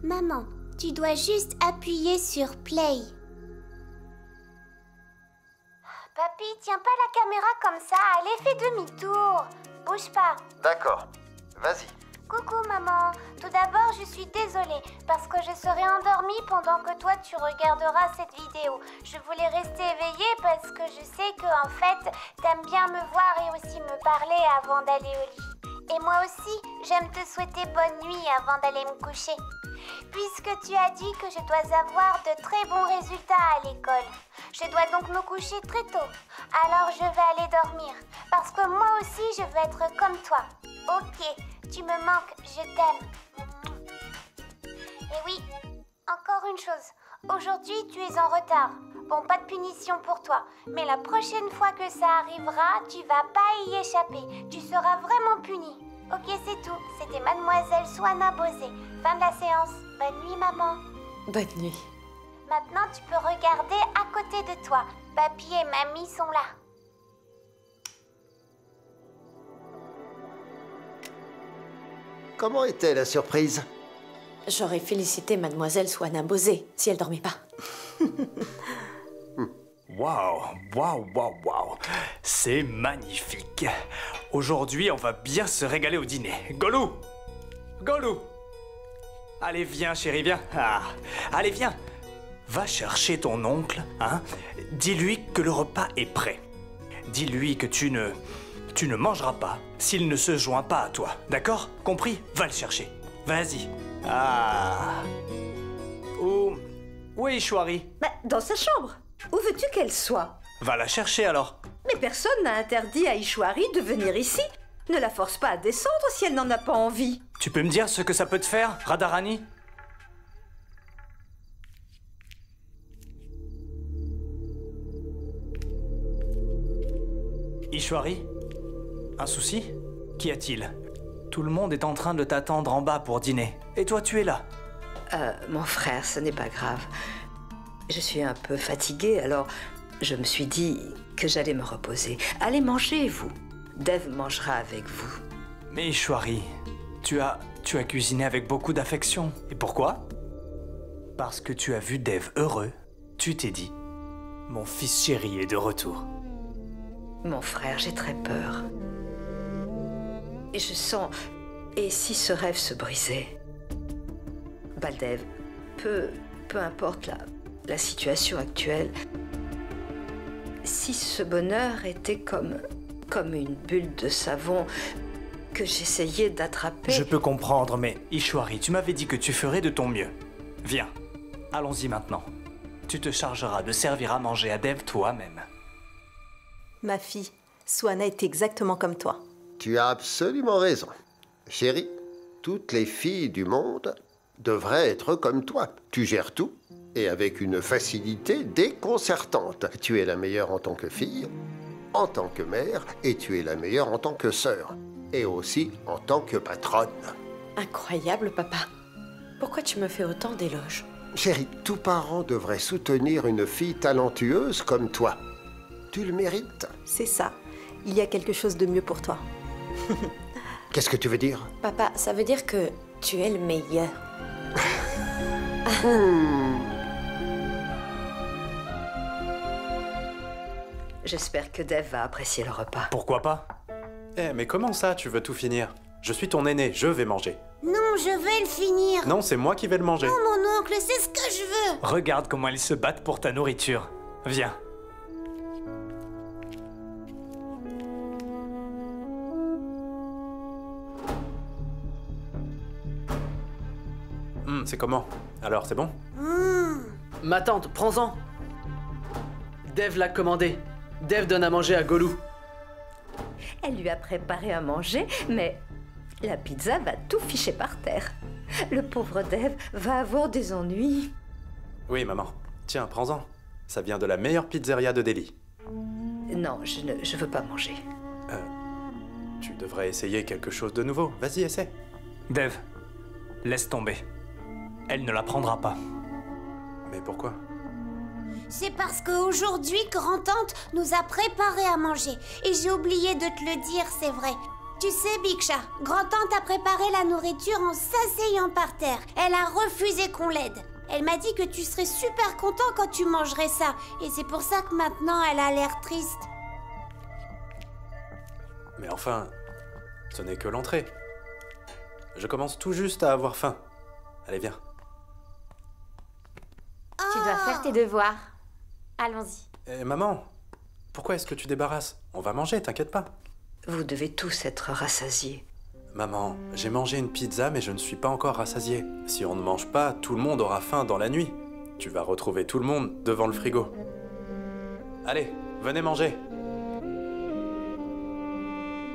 Maman, tu dois juste appuyer sur play. Papy, tiens pas la caméra comme ça, allez, fais demi-tour. Bouge pas. D'accord, vas-y. Coucou maman, tout d'abord je suis désolée parce que je serai endormie pendant que toi tu regarderas cette vidéo. Je voulais rester éveillée parce que je sais que en fait t'aimes bien me voir et aussi me parler avant d'aller au lit. Et moi aussi, j'aime te souhaiter bonne nuit avant d'aller me coucher. Puisque tu as dit que je dois avoir de très bons résultats à l'école, je dois donc me coucher très tôt. Alors je vais aller dormir parce que moi aussi je veux être comme toi. Ok. Tu me manques, je t'aime. Et oui, encore une chose. Aujourd'hui, tu es en retard. Bon, pas de punition pour toi. Mais la prochaine fois que ça arrivera, tu vas pas y échapper. Tu seras vraiment puni. Ok, c'est tout. C'était Mademoiselle Swanna Bosé. Fin de la séance. Bonne nuit, maman. Bonne nuit. Maintenant, tu peux regarder à côté de toi. Papy et mamie sont là. Comment était la surprise? J'aurais félicité Mademoiselle Swanna Bosé si elle dormait pas. Waouh, waouh, waouh, waouh. C'est magnifique. Aujourd'hui, on va bien se régaler au dîner. Golou! Golou! Allez, viens, chérie, viens. Ah, allez, viens. Va chercher ton oncle, hein. Dis-lui que le repas est prêt. Dis-lui que tu ne mangeras pas s'il ne se joint pas à toi. D'accord? Compris? Va le chercher. Vas-y. Ah. Où est Ishwari? Bah, dans sa chambre. Où veux-tu qu'elle soit? Va la chercher alors. Mais personne n'a interdit à Ishwari de venir ici. Ne la force pas à descendre si elle n'en a pas envie. Tu peux me dire ce que ça peut te faire, Radharani? Ishwari? Un souci? Qu'y a-t-il? Tout le monde est en train de t'attendre en bas pour dîner. Et toi, tu es là. Mon frère, ce n'est pas grave. Je suis un peu fatiguée, alors je me suis dit que j'allais me reposer. Allez manger, vous. Dev mangera avec vous. Mais Ishwari, tu as cuisiné avec beaucoup d'affection. Et pourquoi? Parce que tu as vu Dev heureux. Tu t'es dit, mon fils chéri est de retour. Mon frère, j'ai très peur. Et je sens... Et si ce rêve se brisait? Baldev, peu importe la situation actuelle, si ce bonheur était comme une bulle de savon que j'essayais d'attraper... Je peux comprendre, mais Ishwari, tu m'avais dit que tu ferais de ton mieux. Viens, allons-y maintenant. Tu te chargeras de servir à manger à Dev toi-même. Ma fille, Swanna est exactement comme toi. Tu as absolument raison. Chérie, toutes les filles du monde devraient être comme toi. Tu gères tout, et avec une facilité déconcertante. Tu es la meilleure en tant que fille, en tant que mère, et tu es la meilleure en tant que sœur. Et aussi en tant que patronne. Incroyable, papa. Pourquoi tu me fais autant d'éloges? Chérie, tout parent devrait soutenir une fille talentueuse comme toi. Tu le mérites. C'est ça. Il y a quelque chose de mieux pour toi. Qu'est-ce que tu veux dire? Papa, ça veut dire que tu es le meilleur. J'espère que Dev va apprécier le repas. Pourquoi pas? Eh, mais comment ça, tu veux tout finir? Je suis ton aîné, je vais manger. Non, je vais le finir. Non, c'est moi qui vais le manger. Non, mon oncle, c'est ce que je veux. Regarde comment ils se battent pour ta nourriture. Viens. C'est comment? Alors, c'est bon? Ma tante, prends-en. Dev l'a commandé. Dev donne à manger à Golou. Elle lui a préparé à manger, mais la pizza va tout ficher par terre. Le pauvre Dev va avoir des ennuis. Oui, maman. Tiens, prends-en. Ça vient de la meilleure pizzeria de Delhi. Non, je veux pas manger. Tu devrais essayer quelque chose de nouveau. Vas-y, essaie. Dev, laisse tomber. Elle ne la prendra pas. Mais pourquoi? C'est parce qu'aujourd'hui, grand-tante nous a préparé à manger. Et j'ai oublié de te le dire, c'est vrai. Tu sais, Biksha, grand-tante a préparé la nourriture en s'asseyant par terre. Elle a refusé qu'on l'aide. Elle m'a dit que tu serais super content quand tu mangerais ça. Et c'est pour ça que maintenant, elle a l'air triste. Mais enfin, ce n'est que l'entrée. Je commence tout juste à avoir faim. Allez, viens. Tu dois faire tes devoirs. Allons-y. Eh, maman, pourquoi est-ce que tu débarrasses? On va manger, t'inquiète pas. Vous devez tous être rassasiés. Maman, j'ai mangé une pizza, mais je ne suis pas encore rassasié. Si on ne mange pas, tout le monde aura faim dans la nuit. Tu vas retrouver tout le monde devant le frigo. Allez, venez manger.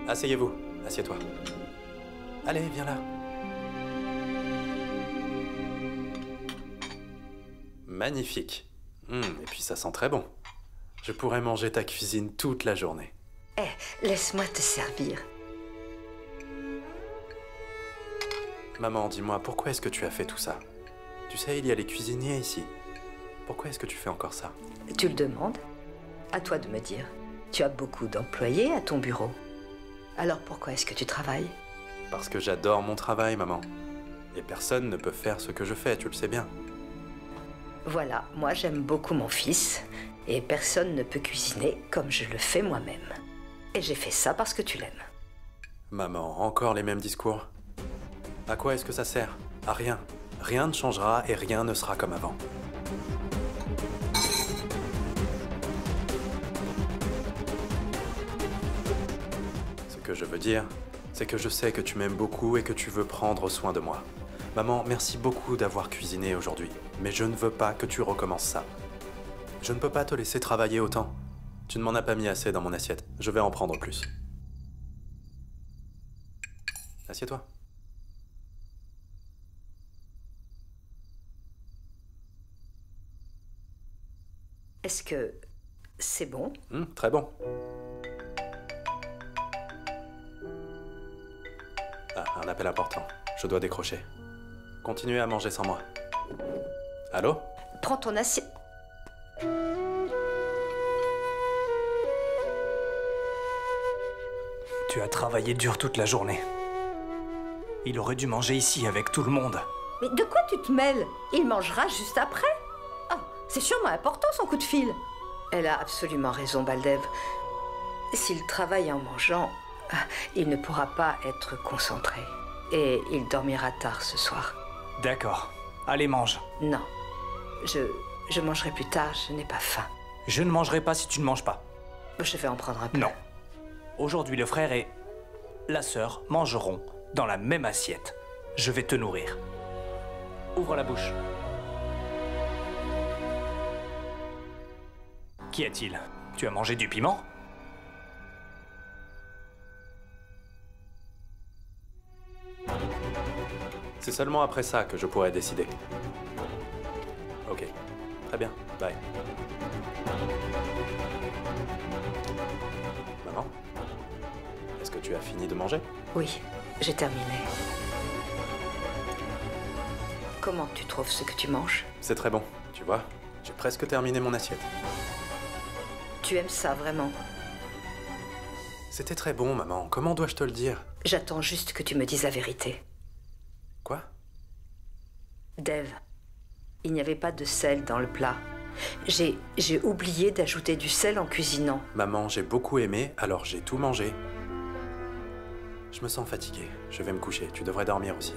Asseyez-vous, assieds-toi. Allez, viens là. Magnifique. Et puis ça sent très bon. Je pourrais manger ta cuisine toute la journée. Eh, laisse-moi te servir. Maman, dis-moi, pourquoi est-ce que tu as fait tout ça? Tu sais, il y a les cuisiniers ici. Pourquoi est-ce que tu fais encore ça? Tu le demandes? À toi de me dire. Tu as beaucoup d'employés à ton bureau. Alors pourquoi est-ce que tu travailles? Parce que j'adore mon travail, maman. Et personne ne peut faire ce que je fais, tu le sais bien. Voilà, moi j'aime beaucoup mon fils. Et personne ne peut cuisiner comme je le fais moi-même. Et j'ai fait ça parce que tu l'aimes. Maman, encore les mêmes discours? À quoi est-ce que ça sert? À rien. Rien ne changera et rien ne sera comme avant. Ce que je veux dire, c'est que je sais que tu m'aimes beaucoup et que tu veux prendre soin de moi. Maman, merci beaucoup d'avoir cuisiné aujourd'hui, mais je ne veux pas que tu recommences ça. Je ne peux pas te laisser travailler autant. Tu ne m'en as pas mis assez dans mon assiette. Je vais en prendre plus. Assieds-toi. Est-ce que c'est bon? Très bon. Ah, un appel important. Je dois décrocher. Continuez à manger sans moi. Allô? Prends ton assiette. Tu as travaillé dur toute la journée. Il aurait dû manger ici avec tout le monde. Mais de quoi tu te mêles? Il mangera juste après. Oh, c'est sûrement important son coup de fil. Elle a absolument raison, Baldev. S'il travaille en mangeant, il ne pourra pas être concentré. Et il dormira tard ce soir. D'accord. Allez, mange. Non. Je mangerai plus tard, je n'ai pas faim. Je ne mangerai pas si tu ne manges pas. Je vais en prendre un peu. Non. Aujourd'hui, le frère et la sœur mangeront dans la même assiette. Je vais te nourrir. Ouvre la bouche. Qu'y a-t-il? Tu as mangé du piment? C'est seulement après ça que je pourrai décider. Ok. Très bien. Bye. Maman? Est-ce que tu as fini de manger? Oui, j'ai terminé. Comment tu trouves ce que tu manges? C'est très bon. Tu vois, j'ai presque terminé mon assiette. Tu aimes ça vraiment? C'était très bon, maman. Comment dois-je te le dire? J'attends juste que tu me dises la vérité. Quoi? Dev, il n'y avait pas de sel dans le plat. J'ai oublié d'ajouter du sel en cuisinant. Maman, j'ai beaucoup aimé, alors j'ai tout mangé. Je me sens fatigué. Je vais me coucher. Tu devrais dormir aussi.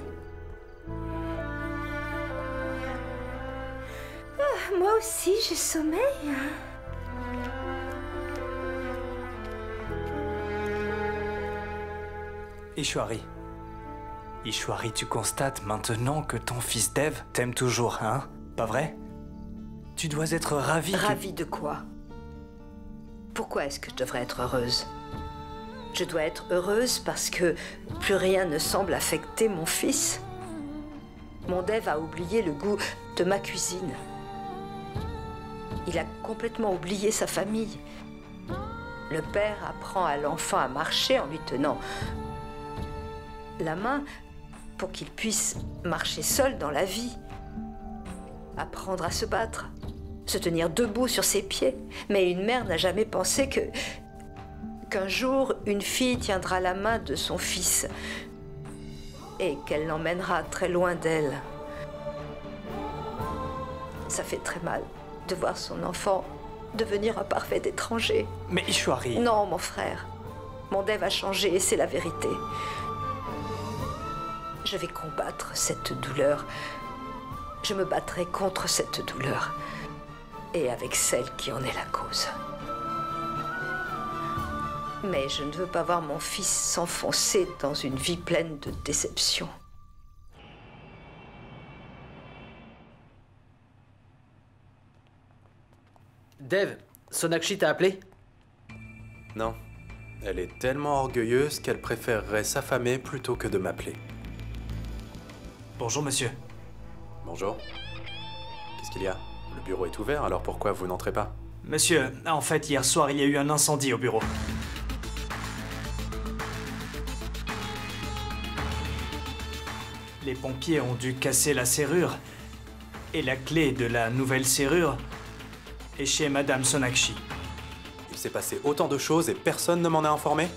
Moi aussi, j'ai sommeil. Ishwari. Ishwari, tu constates maintenant que ton fils Dev t'aime toujours, hein? Pas vrai? Tu dois être ravie. Ravie de quoi? Pourquoi est-ce que je devrais être heureuse? Je dois être heureuse parce que plus rien ne semble affecter mon fils. Mon Dev a oublié le goût de ma cuisine. Il a complètement oublié sa famille. Le père apprend à l'enfant à marcher en lui tenant la main pour qu'il puisse marcher seul dans la vie. Apprendre à se battre, se tenir debout sur ses pieds. Mais une mère n'a jamais pensé que qu'un jour, une fille tiendra la main de son fils et qu'elle l'emmènera très loin d'elle. Ça fait très mal de voir son enfant devenir un parfait étranger. Mais Ishwari... Non, mon frère. Mon Dev a changé et c'est la vérité. Je vais combattre cette douleur. Je me battrai contre cette douleur. Et avec celle qui en est la cause. Mais je ne veux pas voir mon fils s'enfoncer dans une vie pleine de déceptions. Dev, Sonakshi t'a appelé? Non. Elle est tellement orgueilleuse qu'elle préférerait s'affamer plutôt que de m'appeler. Bonjour, monsieur. Bonjour. Qu'est-ce qu'il y a? Le bureau est ouvert, alors pourquoi vous n'entrez pas? Monsieur, en fait, hier soir, il y a eu un incendie au bureau. Les pompiers ont dû casser la serrure. Et la clé de la nouvelle serrure est chez Madame Sonakshi. Il s'est passé autant de choses et personne ne m'en a informé?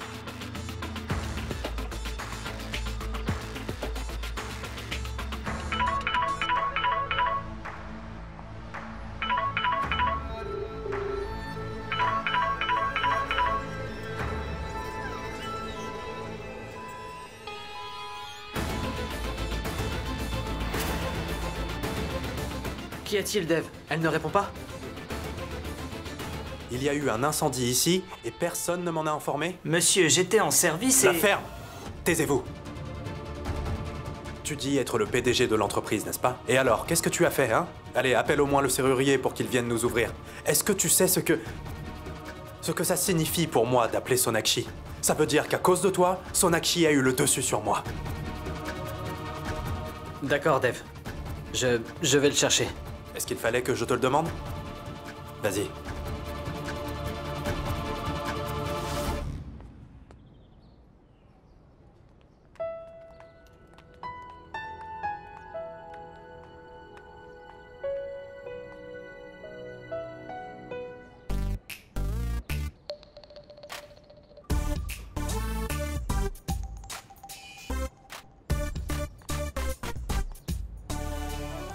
Qu'y a-t-il, Dev? Elle ne répond pas? Il y a eu un incendie ici et personne ne m'en a informé? Monsieur, j'étais en service et... La ferme! Taisez-vous! Tu dis être le PDG de l'entreprise, n'est-ce pas? Et alors, qu'est-ce que tu as fait, hein? Allez, appelle au moins le serrurier pour qu'il vienne nous ouvrir. Est-ce que tu sais ce que ça signifie pour moi d'appeler Sonakshi? Ça veut dire qu'à cause de toi, Sonakshi a eu le dessus sur moi. D'accord, Dev. Je vais le chercher. Est-ce qu'il fallait que je te le demande? Vas-y.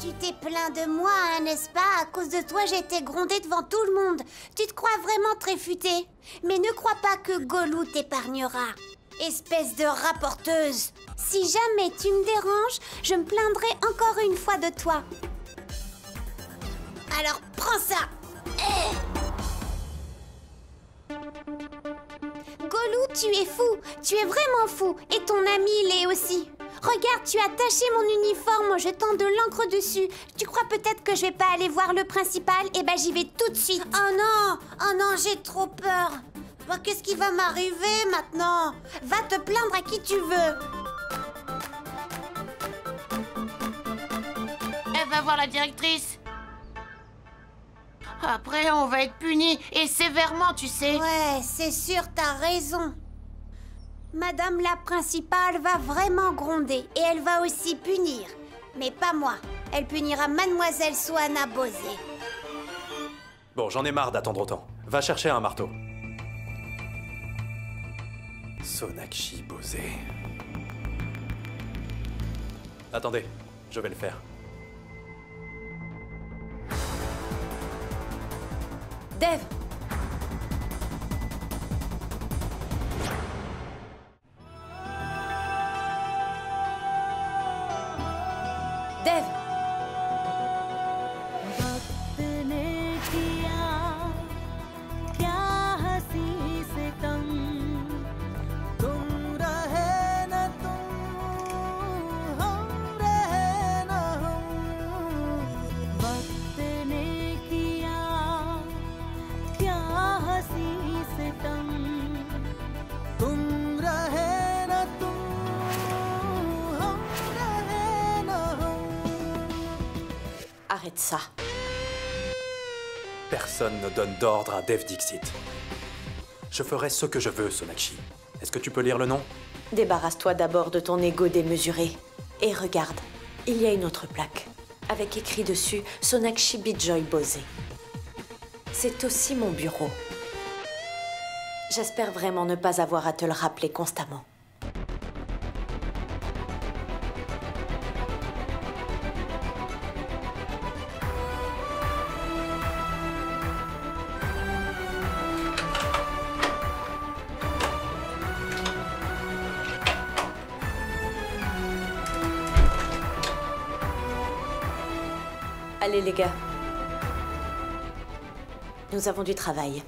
Tu t'es plaint de moi, hein, n'est-ce pas? À cause de toi, j'ai été grondée devant tout le monde. Tu te crois vraiment très futé? Mais ne crois pas que Golou t'épargnera. Espèce de rapporteuse. Si jamais tu me déranges, je me plaindrai encore une fois de toi. Alors, prends ça. Golou, tu es fou. Tu es vraiment fou. Et ton ami l'est aussi. Regarde, tu as taché mon uniforme en jetant de l'encre dessus. Tu crois peut-être que je vais pas aller voir le principal? Eh ben, j'y vais tout de suite. Oh non, j'ai trop peur. Bah, qu'est-ce qui va m'arriver maintenant? Va te plaindre à qui tu veux. Elle va voir la directrice. Après, on va être punis, et sévèrement, tu sais. Ouais, c'est sûr, t'as raison. Madame la principale va vraiment gronder et elle va aussi punir. Mais pas moi. Elle punira Mademoiselle Soana Bosé. Bon, j'en ai marre d'attendre autant. Va chercher un marteau. Sonakshi Bosé. Attendez, je vais le faire. Dev! Dev! Arrête ça. Personne ne donne d'ordre à Dev Dixit. Je ferai ce que je veux, Sonakshi. Est-ce que tu peux lire le nom? Débarrasse-toi d'abord de ton ego démesuré. Et regarde, il y a une autre plaque, avec écrit dessus Sonakshi Bijoy Bosé. C'est aussi mon bureau. J'espère vraiment ne pas avoir à te le rappeler constamment. Allez les gars, nous avons du travail.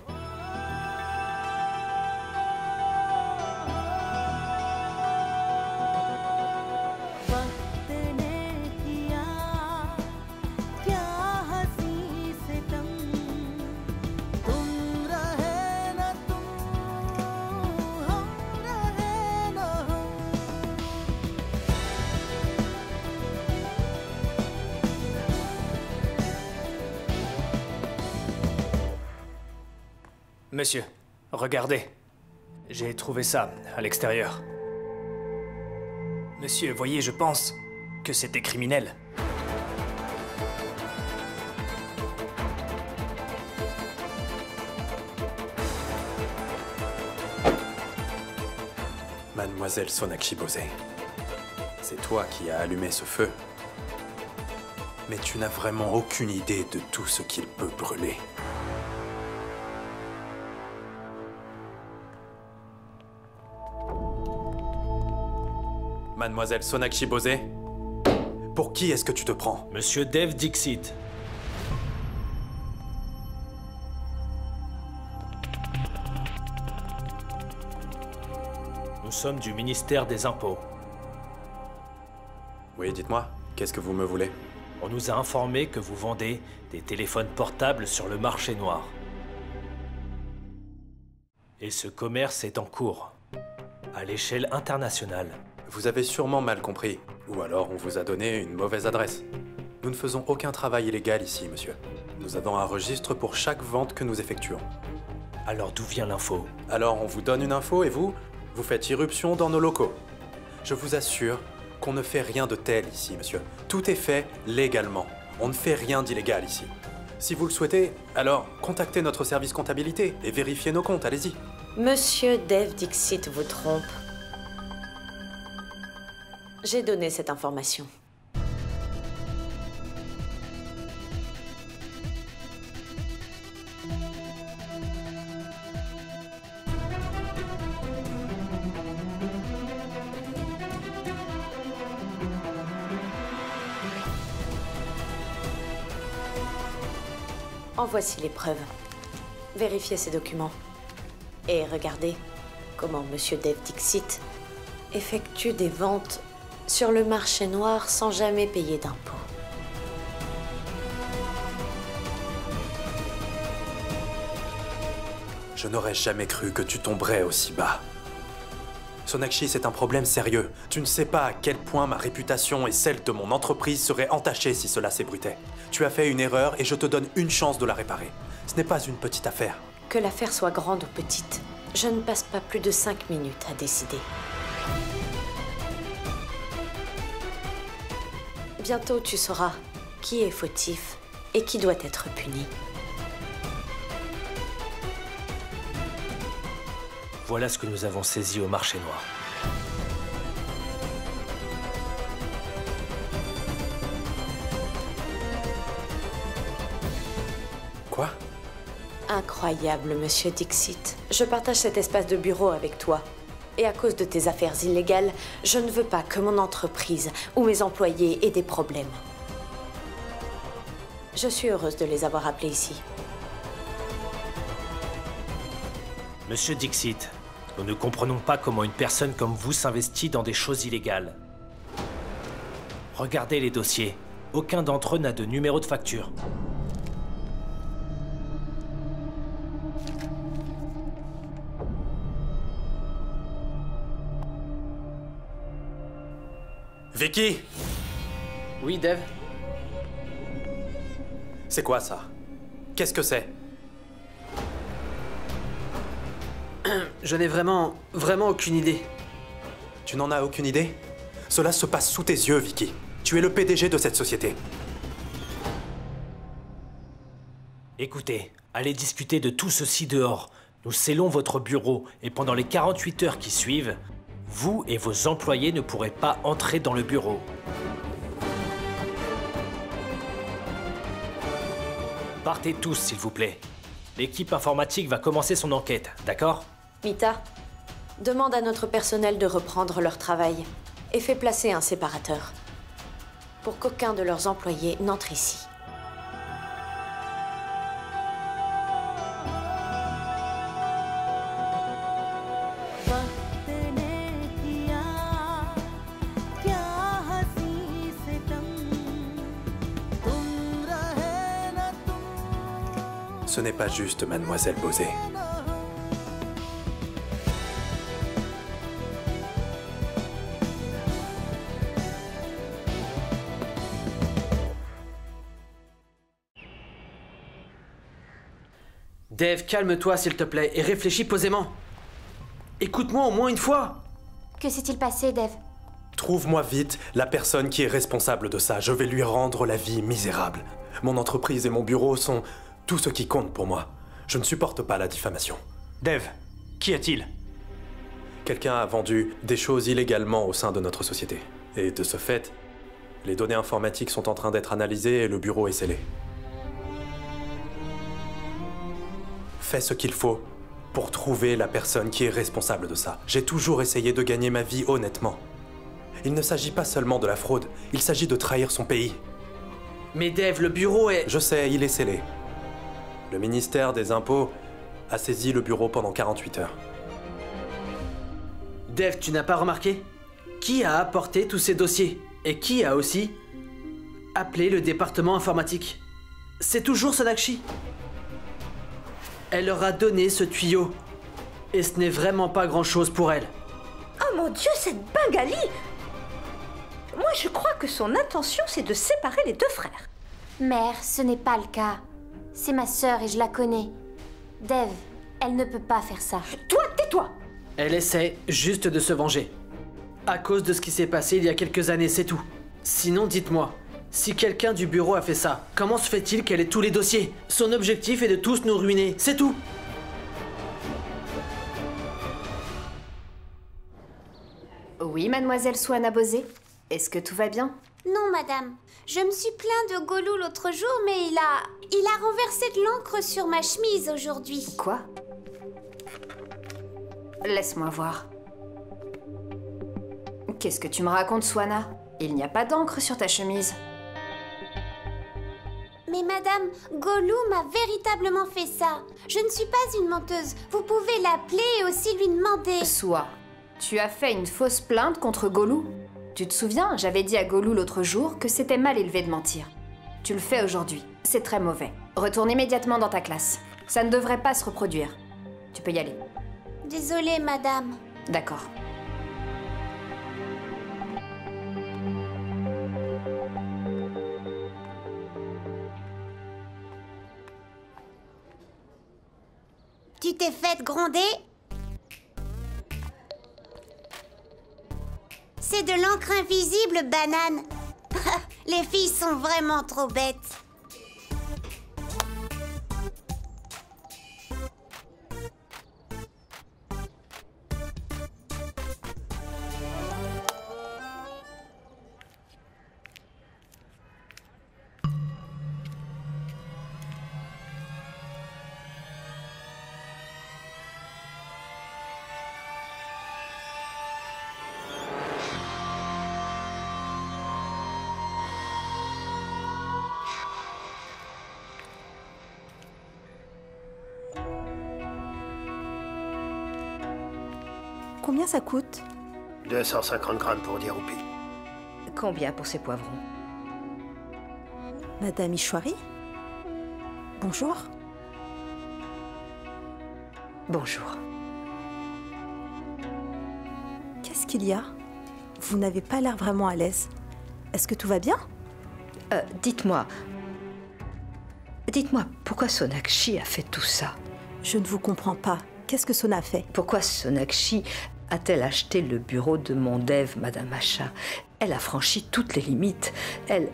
Monsieur, regardez. J'ai trouvé ça à l'extérieur. Monsieur, voyez, je pense que c'était criminel. Mademoiselle Sonakshi Bose, c'est toi qui as allumé ce feu. Mais tu n'as vraiment aucune idée de tout ce qu'il peut brûler. Mademoiselle Sonakshi Bose, pour qui est-ce que tu te prends? Monsieur Dev Dixit. Nous sommes du ministère des Impôts. Oui, dites-moi, qu'est-ce que vous me voulez? On nous a informé que vous vendez des téléphones portables sur le marché noir. Et ce commerce est en cours, à l'échelle internationale. Vous avez sûrement mal compris, ou alors on vous a donné une mauvaise adresse. Nous ne faisons aucun travail illégal ici, monsieur. Nous avons un registre pour chaque vente que nous effectuons. Alors d'où vient l'info? Alors on vous donne une info et vous faites irruption dans nos locaux. Je vous assure qu'on ne fait rien de tel ici, monsieur. Tout est fait légalement. On ne fait rien d'illégal ici. Si vous le souhaitez, alors contactez notre service comptabilité et vérifiez nos comptes, allez-y. Monsieur Dev Dixit vous trompe. J'ai donné cette information. En voici les preuves. Vérifiez ces documents. Et regardez comment Monsieur Dev Dixit effectue des ventes sur le marché noir sans jamais payer d'impôts. Je n'aurais jamais cru que tu tomberais aussi bas. Sonakshi, c'est un problème sérieux. Tu ne sais pas à quel point ma réputation et celle de mon entreprise seraient entachées si cela s'ébruitait. Tu as fait une erreur et je te donne une chance de la réparer. Ce n'est pas une petite affaire. Que l'affaire soit grande ou petite, je ne passe pas plus de 5 minutes à décider. Bientôt, tu sauras qui est fautif et qui doit être puni. Voilà ce que nous avons saisi au marché noir. Quoi? Incroyable, Monsieur Dixit. Je partage cet espace de bureau avec toi. Et à cause de tes affaires illégales, je ne veux pas que mon entreprise ou mes employés aient des problèmes. Je suis heureuse de les avoir appelés ici. Monsieur Dixit, nous ne comprenons pas comment une personne comme vous s'investit dans des choses illégales. Regardez les dossiers. Aucun d'entre eux n'a de numéro de facture. Vicky! Oui, Dev? C'est quoi ça? Qu'est-ce que c'est? Je n'ai vraiment aucune idée. Tu n'en as aucune idée? Cela se passe sous tes yeux, Vicky. Tu es le PDG de cette société. Écoutez, allez discuter de tout ceci dehors. Nous scellons votre bureau et pendant les 48 heures qui suivent, vous et vos employés ne pourrez pas entrer dans le bureau. Partez tous, s'il vous plaît. L'équipe informatique va commencer son enquête, d'accord? Mita, demande à notre personnel de reprendre leur travail et fais placer un séparateur pour qu'aucun de leurs employés n'entre ici. Ce n'est pas juste, mademoiselle Bosé. Dave, calme-toi s'il te plaît et réfléchis posément. Écoute-moi au moins une fois. Que s'est-il passé, Dave? Trouve-moi vite la personne qui est responsable de ça. Je vais lui rendre la vie misérable. Mon entreprise et mon bureau sont tout ce qui compte pour moi. Je ne supporte pas la diffamation. Dave, qu'y a-t-il? Quelqu'un a vendu des choses illégalement au sein de notre société. Et de ce fait, les données informatiques sont en train d'être analysées et le bureau est scellé. Fais ce qu'il faut pour trouver la personne qui est responsable de ça. J'ai toujours essayé de gagner ma vie honnêtement. Il ne s'agit pas seulement de la fraude, il s'agit de trahir son pays. Mais Dave, le bureau est... Je sais, il est scellé. Le ministère des Impôts a saisi le bureau pendant 48 heures. Dave, tu n'as pas remarqué? Qui a apporté tous ces dossiers? Et qui a aussi appelé le département informatique? C'est toujours Sonakshi. Elle leur a donné ce tuyau. Et ce n'est vraiment pas grand-chose pour elle. Oh mon Dieu, cette Bengali! Moi, je crois que son intention, c'est de séparer les deux frères. Mère, ce n'est pas le cas. C'est ma sœur et je la connais. Dave, elle ne peut pas faire ça. Toi, tais-toi! Elle essaie juste de se venger. À cause de ce qui s'est passé il y a quelques années, c'est tout. Sinon, dites-moi, si quelqu'un du bureau a fait ça, comment se fait-il qu'elle ait tous les dossiers? Son objectif est de tous nous ruiner, c'est tout. Oui, mademoiselle Swana Bosé. Est-ce que tout va bien? Non, madame. Je me suis plaint de Golou l'autre jour, mais il a renversé de l'encre sur ma chemise aujourd'hui. Quoi? Laisse-moi voir. Qu'est-ce que tu me racontes, Swana? Il n'y a pas d'encre sur ta chemise. Mais madame, Golou m'a véritablement fait ça. Je ne suis pas une menteuse. Vous pouvez l'appeler et aussi lui demander. Soit. Tu as fait une fausse plainte contre Golou? Tu te souviens, j'avais dit à Golou l'autre jour que c'était mal élevé de mentir. Tu le fais aujourd'hui. C'est très mauvais. Retourne immédiatement dans ta classe. Ça ne devrait pas se reproduire. Tu peux y aller. Désolée, madame. D'accord. Tu t'es faite gronder? C'est de l'encre invisible, banane. Les filles sont vraiment trop bêtes. Combien ça coûte? 250 grammes pour 10 roupies. Combien pour ces poivrons? Madame Ishwari? Bonjour. Bonjour. Qu'est-ce qu'il y a? Vous n'avez pas l'air vraiment à l'aise. Est-ce que tout va bien? Dites-moi, pourquoi Sonakshi a fait tout ça? Je ne vous comprends pas. Qu'est-ce que Sona a fait? Pourquoi Sonakshi a-t-elle acheté le bureau de mon dev, Madame Asha? Elle a franchi toutes les limites. Elle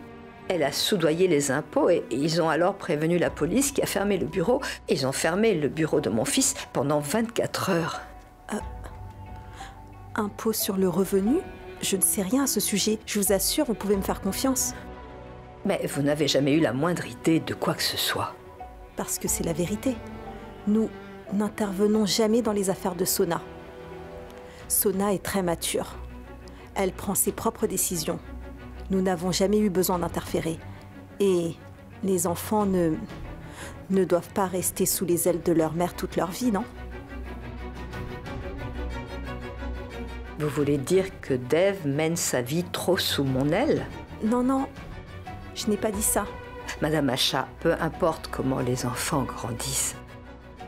Elle a soudoyé les impôts et ils ont alors prévenu la police qui a fermé le bureau. Ils ont fermé le bureau de mon fils pendant 24 heures. Impôt sur le revenu? Je ne sais rien à ce sujet. Je vous assure, vous pouvez me faire confiance. Mais vous n'avez jamais eu la moindre idée de quoi que ce soit. Parce que c'est la vérité. Nous n'intervenons jamais dans les affaires de Sona. Sona est très mature. Elle prend ses propres décisions. Nous n'avons jamais eu besoin d'interférer. Et les enfants ne doivent pas rester sous les ailes de leur mère toute leur vie, non? Vous voulez dire que Dev mène sa vie trop sous mon aile? Non, non, je n'ai pas dit ça. Madame Asha, peu importe comment les enfants grandissent,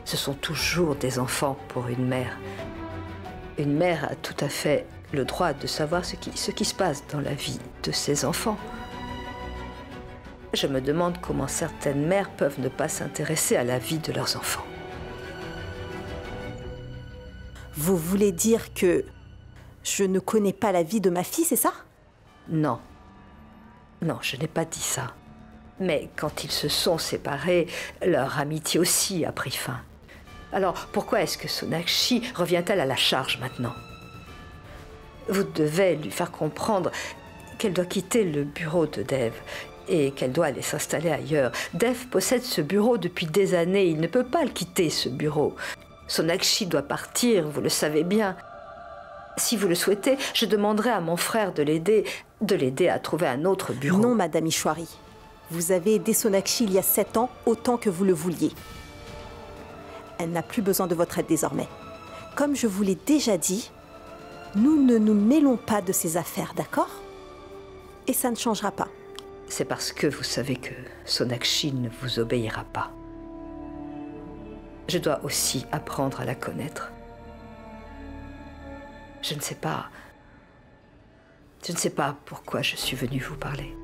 ce sont toujours des enfants pour une mère. Une mère a tout à fait le droit de savoir ce qui se passe dans la vie de ses enfants. Je me demande comment certaines mères peuvent ne pas s'intéresser à la vie de leurs enfants. Vous voulez dire que je ne connais pas la vie de ma fille, c'est ça? Non. Non, je n'ai pas dit ça. Mais quand ils se sont séparés, leur amitié aussi a pris fin. Alors, pourquoi est-ce que Sonakshi revient-elle à la charge maintenant? Vous devez lui faire comprendre qu'elle doit quitter le bureau de Dev et qu'elle doit aller s'installer ailleurs. Dev possède ce bureau depuis des années. Il ne peut pas le quitter, ce bureau. Sonakshi doit partir, vous le savez bien. Si vous le souhaitez, je demanderai à mon frère de l'aider à trouver un autre bureau. Non, Madame Ishwari. Vous avez aidé Sonakshi il y a 7 ans, autant que vous le vouliez. Elle n'a plus besoin de votre aide désormais. Comme je vous l'ai déjà dit, nous ne nous mêlons pas de ces affaires, d'accord? Et ça ne changera pas. C'est parce que vous savez que Sonakshi ne vous obéira pas. Je dois aussi apprendre à la connaître. Je ne sais pas pourquoi je suis venue vous parler.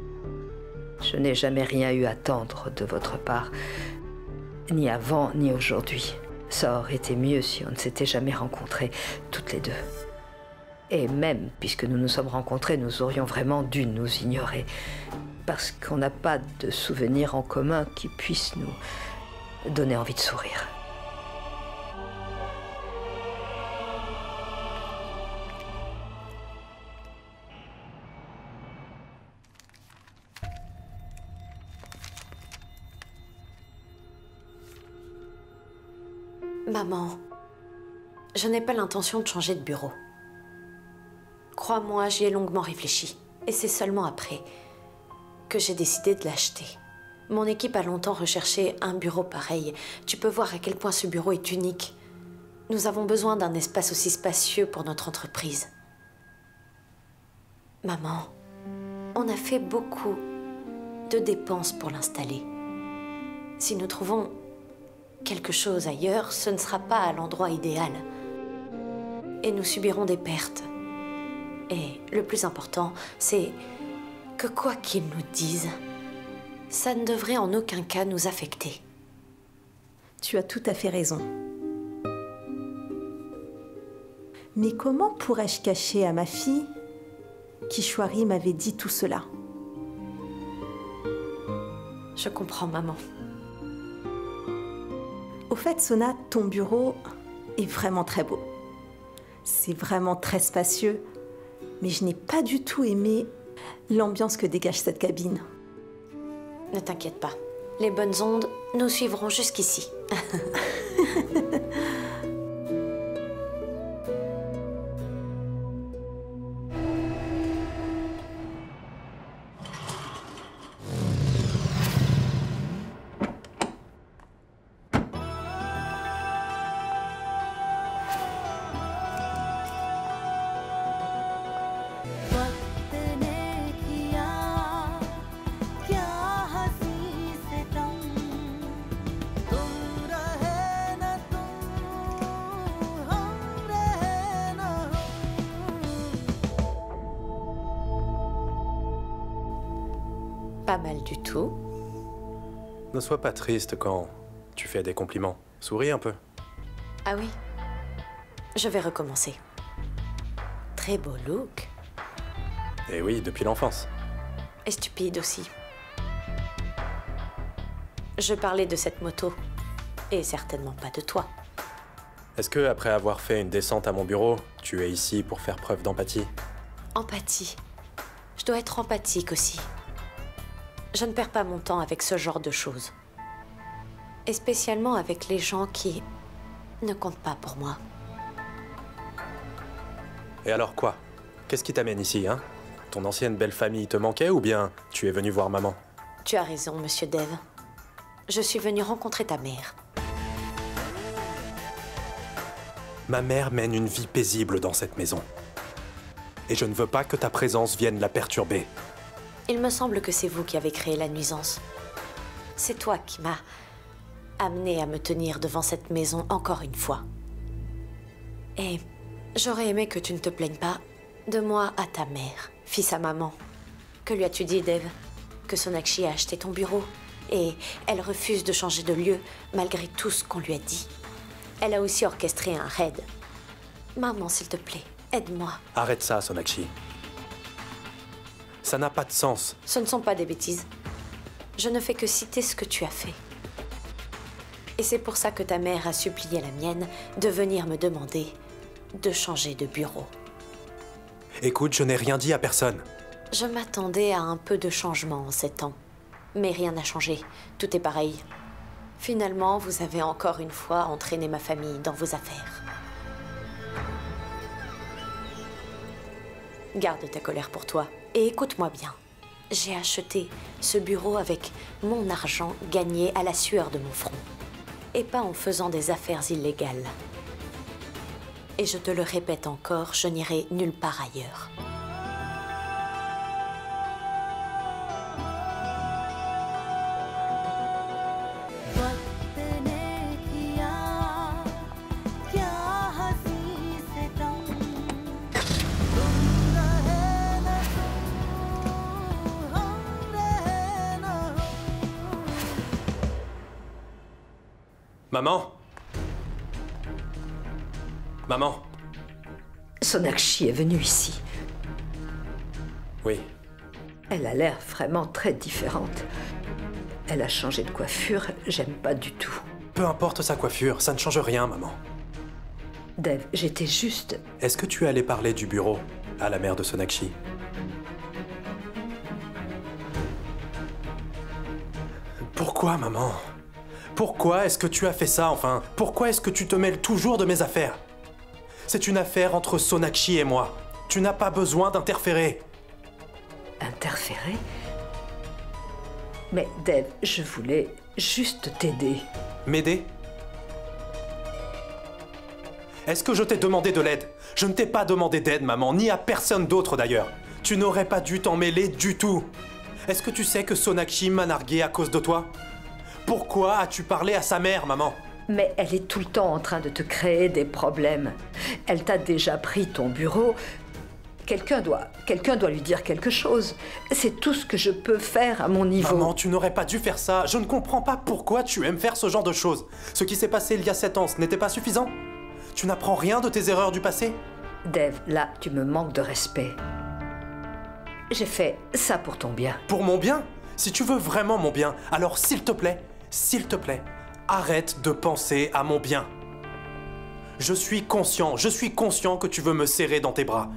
Je n'ai jamais rien eu à attendre de votre part, ni avant ni aujourd'hui. Ça aurait été mieux si on ne s'était jamais rencontrés, toutes les deux. Et même, puisque nous nous sommes rencontrés, nous aurions vraiment dû nous ignorer. Parce qu'on n'a pas de souvenirs en commun qui puissent nous donner envie de sourire. Maman, je n'ai pas l'intention de changer de bureau. Crois-moi, j'y ai longuement réfléchi. Et c'est seulement après que j'ai décidé de l'acheter. Mon équipe a longtemps recherché un bureau pareil. Tu peux voir à quel point ce bureau est unique. Nous avons besoin d'un espace aussi spacieux pour notre entreprise. Maman, on a fait beaucoup de dépenses pour l'installer. Si nous trouvons quelque chose ailleurs, ce ne sera pas à l'endroit idéal. Et nous subirons des pertes. Et le plus important, c'est que quoi qu'ils nous disent, ça ne devrait en aucun cas nous affecter. Tu as tout à fait raison. Mais comment pourrais-je cacher à ma fille qu'Ishwari m'avait dit tout cela? Je comprends, maman. Au fait, Sona, ton bureau est vraiment très beau. C'est vraiment très spacieux, mais je n'ai pas du tout aimé l'ambiance que dégage cette cabine. Ne t'inquiète pas. Les bonnes ondes nous suivront jusqu'ici. Pas mal du tout. Ne sois pas triste quand tu fais des compliments. Souris un peu. Ah oui, je vais recommencer. Très beau look. Et oui, depuis l'enfance. Et stupide aussi. Je parlais de cette moto. Et certainement pas de toi. Est-ce que, après avoir fait une descente à mon bureau, tu es ici pour faire preuve d'empathie? Empathie. Je dois être empathique aussi. Je ne perds pas mon temps avec ce genre de choses. Et spécialement avec les gens qui ne comptent pas pour moi. Et alors quoi? Qu'est-ce qui t'amène ici, hein? Ton ancienne belle famille te manquait ou bien tu es venu voir maman? Tu as raison, monsieur Dev. Je suis venu rencontrer ta mère. Ma mère mène une vie paisible dans cette maison. Et je ne veux pas que ta présence vienne la perturber. Il me semble que c'est vous qui avez créé la nuisance. C'est toi qui m'as amené à me tenir devant cette maison encore une fois. Et j'aurais aimé que tu ne te plaignes pas de moi à ta mère, fils à maman. Que lui as-tu dit, Dev? Que Sonakshi a acheté ton bureau et elle refuse de changer de lieu malgré tout ce qu'on lui a dit. Elle a aussi orchestré un raid. Maman, s'il te plaît, aide-moi. Arrête ça, Sonakshi. Ça n'a pas de sens. Ce ne sont pas des bêtises. Je ne fais que citer ce que tu as fait. Et c'est pour ça que ta mère a supplié la mienne de venir me demander de changer de bureau. Écoute, je n'ai rien dit à personne. Je m'attendais à un peu de changement en 7 ans. Mais rien n'a changé. Tout est pareil. Finalement, vous avez encore une fois entraîné ma famille dans vos affaires. Garde ta colère pour toi et écoute-moi bien. J'ai acheté ce bureau avec mon argent gagné à la sueur de mon front. Et pas en faisant des affaires illégales. Et je te le répète encore, je n'irai nulle part ailleurs. Maman? Maman? Sonakshi est venue ici. Oui. Elle a l'air vraiment très différente. Elle a changé de coiffure, j'aime pas du tout. Peu importe sa coiffure, ça ne change rien, maman. Dev, j'étais juste... Est-ce que tu es allé parler du bureau à la mère de Sonakshi? Pourquoi, maman? Pourquoi est-ce que tu as fait ça, enfin? Pourquoi est-ce que tu te mêles toujours de mes affaires? C'est une affaire entre Sonakshi et moi. Tu n'as pas besoin d'interférer. Interférer? Mais Dev, je voulais juste t'aider. M'aider? Est-ce que je t'ai demandé de l'aide? Je ne t'ai pas demandé d'aide, maman, ni à personne d'autre d'ailleurs. Tu n'aurais pas dû t'en mêler du tout. Est-ce que tu sais que Sonakshi m'a nargué à cause de toi? Pourquoi as-tu parlé à sa mère, maman? Mais elle est tout le temps en train de te créer des problèmes. Elle t'a déjà pris ton bureau. Quelqu'un doit lui dire quelque chose. C'est tout ce que je peux faire à mon niveau. Maman, tu n'aurais pas dû faire ça. Je ne comprends pas pourquoi tu aimes faire ce genre de choses. Ce qui s'est passé il y a 7 ans, ce n'était pas suffisant? Tu n'apprends rien de tes erreurs du passé? Dev, là, tu me manques de respect. J'ai fait ça pour ton bien. Pour mon bien? Si tu veux vraiment mon bien, alors s'il te plaît, arrête de penser à mon bien. Je suis conscient que tu veux me serrer dans tes bras.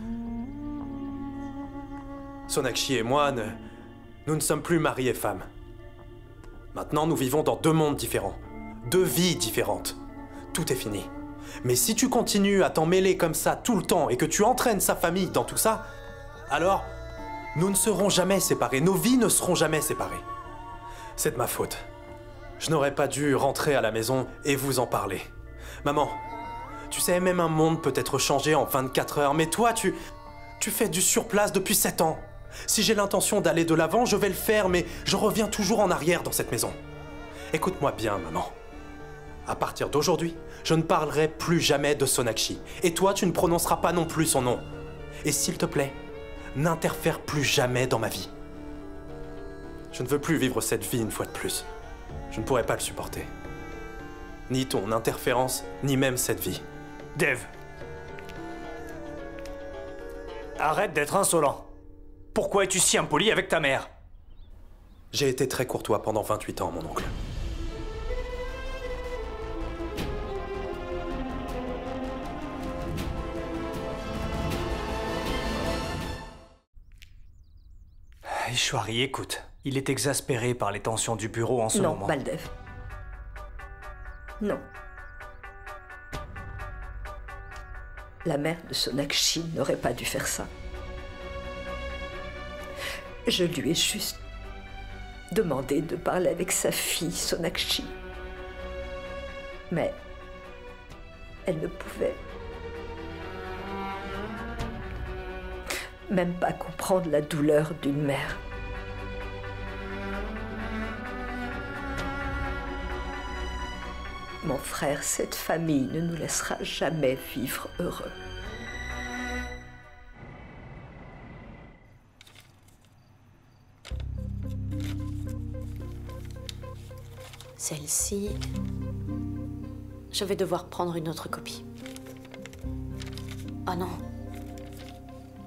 Sonakshi et moi, nous ne sommes plus mari et femme. Maintenant, nous vivons dans 2 mondes différents, 2 vies différentes. Tout est fini. Mais si tu continues à t'en mêler comme ça tout le temps et que tu entraînes sa famille dans tout ça, alors nous ne serons jamais séparés, nos vies ne seront jamais séparées. C'est de ma faute. Je n'aurais pas dû rentrer à la maison et vous en parler. Maman, tu sais, même un monde peut être changé en 24 heures, mais toi, tu fais du surplace depuis 7 ans. Si j'ai l'intention d'aller de l'avant, je vais le faire, mais je reviens toujours en arrière dans cette maison. Écoute-moi bien, maman. À partir d'aujourd'hui, je ne parlerai plus jamais de Sonakshi. Et toi, tu ne prononceras pas non plus son nom. Et s'il te plaît, n'interfère plus jamais dans ma vie. Je ne veux plus vivre cette vie une fois de plus. Je ne pourrais pas le supporter. Ni ton interférence, ni même cette vie. Dev. Arrête d'être insolent. Pourquoi es-tu si impoli avec ta mère? J'ai été très courtois pendant 28 ans, mon oncle. Ishwari, écoute. Il est exaspéré par les tensions du bureau en ce moment. Non, Baldev. Non. La mère de Sonakshi n'aurait pas dû faire ça. Je lui ai juste demandé de parler avec sa fille, Sonakshi. Mais elle ne pouvait même pas comprendre la douleur d'une mère. Mon frère, cette famille ne nous laissera jamais vivre heureux. Celle-ci... Je vais devoir prendre une autre copie. Oh non.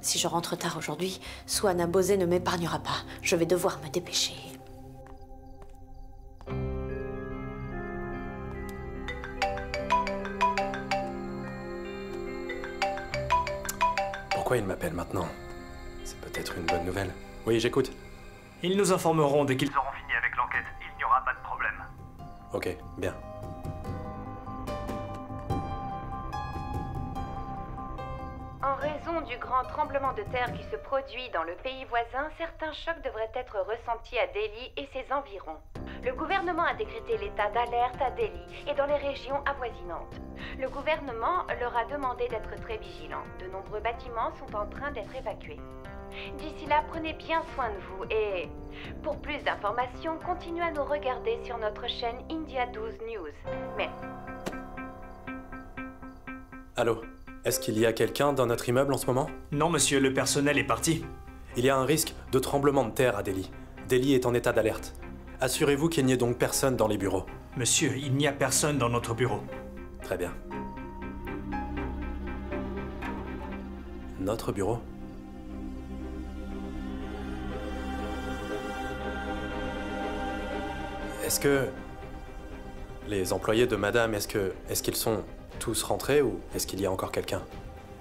Si je rentre tard aujourd'hui, Suana Bosé ne m'épargnera pas. Je vais devoir me dépêcher. Pourquoi il m'appelle maintenant? C'est peut-être une bonne nouvelle. Oui, j'écoute. Ils nous informeront dès qu'ils auront fini avec l'enquête. Il n'y aura pas de problème. Ok, bien. En raison du grand tremblement de terre qui se produit dans le pays voisin, certains chocs devraient être ressentis à Delhi et ses environs. Le gouvernement a décrété l'état d'alerte à Delhi et dans les régions avoisinantes. Le gouvernement leur a demandé d'être très vigilants. De nombreux bâtiments sont en train d'être évacués. D'ici là, prenez bien soin de vous et pour plus d'informations, continuez à nous regarder sur notre chaîne India 12 News. Mais... Allô? Est-ce qu'il y a quelqu'un dans notre immeuble en ce moment? Non, monsieur, le personnel est parti. Il y a un risque de tremblement de terre à Delhi. Delhi est en état d'alerte. Assurez-vous qu'il n'y ait donc personne dans les bureaux. Monsieur, il n'y a personne dans notre bureau. Très bien. Notre bureau? Est-ce que... Les employés de madame, est-ce qu'ils sont tous rentrés ou est-ce qu'il y a encore quelqu'un?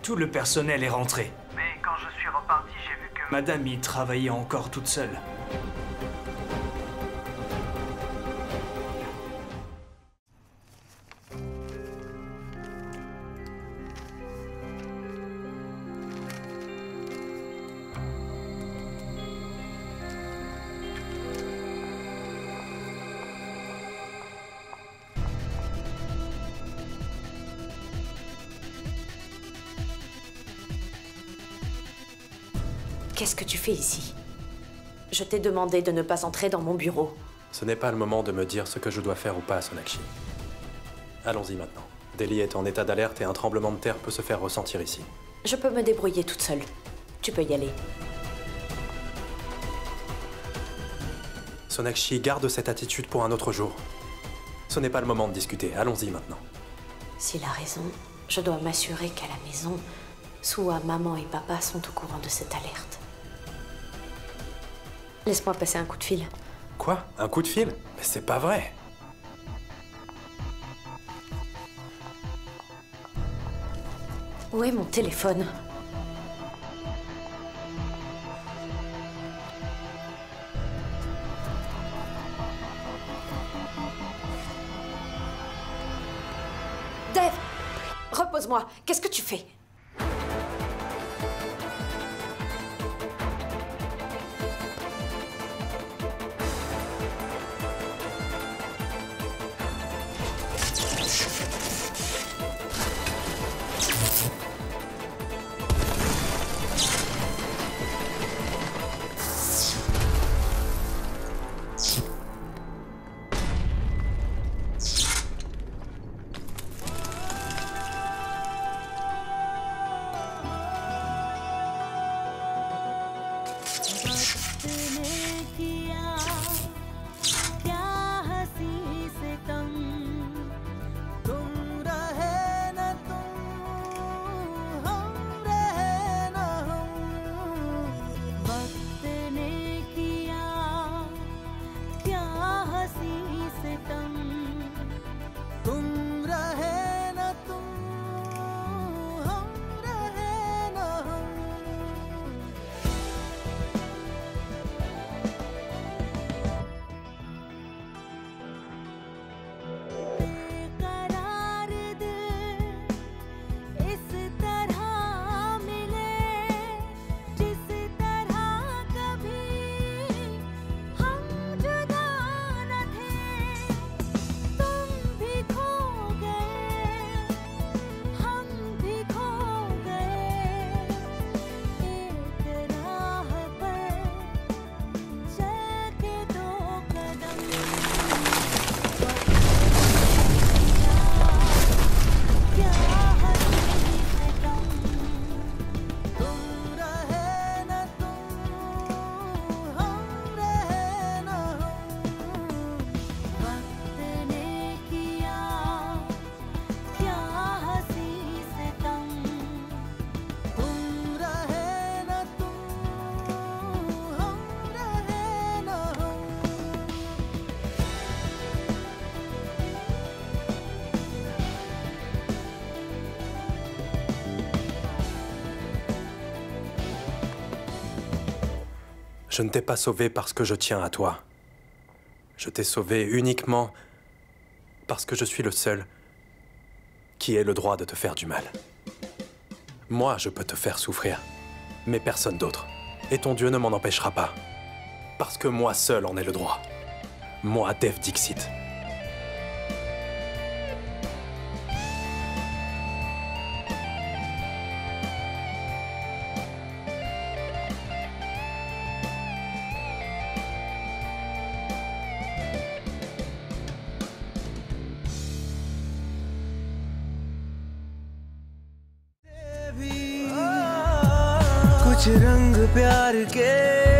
Tout le personnel est rentré. Mais quand je suis reparti, j'ai vu que... Madame y travaillait encore toute seule. Qu'est-ce que tu fais ici? Je t'ai demandé de ne pas entrer dans mon bureau. Ce n'est pas le moment de me dire ce que je dois faire ou pas, Sonakshi. Allons-y maintenant. Delhi est en état d'alerte et un tremblement de terre peut se faire ressentir ici. Je peux me débrouiller toute seule. Tu peux y aller. Sonakshi, garde cette attitude pour un autre jour. Ce n'est pas le moment de discuter. Allons-y maintenant. S'il a raison, je dois m'assurer qu'à la maison, Soua, maman et papa sont au courant de cette alerte. Laisse-moi passer un coup de fil. Quoi? Un coup de fil? Mais c'est pas vrai! Où est mon téléphone? Dave! Repose-moi. Qu'est-ce que tu fais? Je ne t'ai pas sauvé parce que je tiens à toi. Je t'ai sauvé uniquement parce que je suis le seul qui ait le droit de te faire du mal. Moi, je peux te faire souffrir, mais personne d'autre. Et ton Dieu ne m'en empêchera pas. Parce que moi seul en ai le droit. Moi, Dev Dixit. कुछ रंग प्यार के